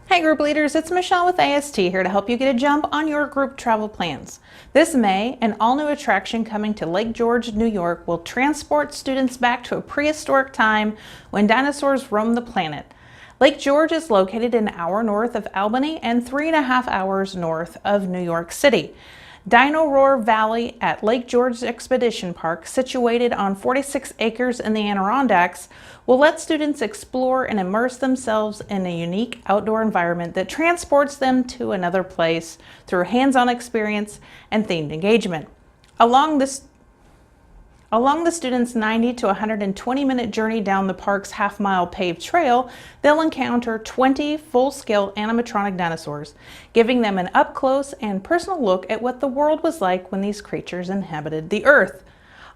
Hey group leaders, it's Michelle with AST here to help you get a jump on your group travel plans. This May, an all-new attraction coming to Lake George, New York will transport students back to a prehistoric time when dinosaurs roamed the planet. Lake George is located an hour north of Albany and 3.5 hours north of New York City. Dino Roar Valley at Lake George Expedition Park, situated on 46 acres in the Adirondacks, will let students explore and immerse themselves in a unique outdoor environment that transports them to another place through hands-on experience and themed engagement. Along the students' 90 to 120-minute journey down the park's half-mile paved trail, they'll encounter 20 full-scale animatronic dinosaurs, giving them an up-close and personal look at what the world was like when these creatures inhabited the Earth.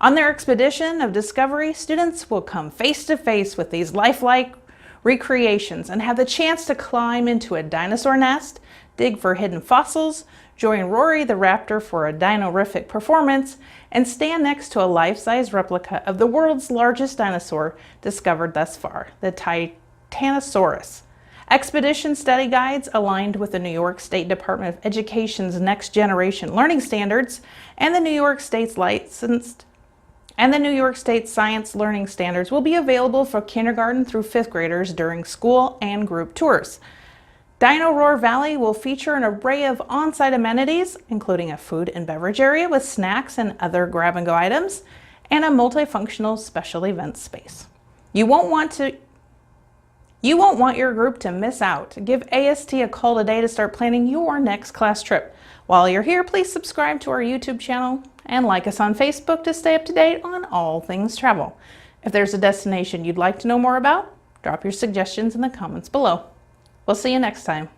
On their expedition of discovery, students will come face-to-face with these lifelike recreations and have the chance to climb into a dinosaur nest, dig for hidden fossils, join Rory the raptor for a dino-rific performance, and stand next to a life-size replica of the world's largest dinosaur discovered thus far, the Titanosaurus. Expedition study guides aligned with the New York State Department of Education's Next Generation Learning Standards and the New York State's Science Learning Standards will be available for kindergarten through 5th graders during school and group tours. Dino Roar Valley will feature an array of on-site amenities, including a food and beverage area with snacks and other grab-and-go items, and a multifunctional special events space. You won't want your group to miss out. Give AST a call today to start planning your next class trip. While you're here, please subscribe to our YouTube channel and like us on Facebook to stay up to date on all things travel. If there's a destination you'd like to know more about, drop your suggestions in the comments below. We'll see you next time.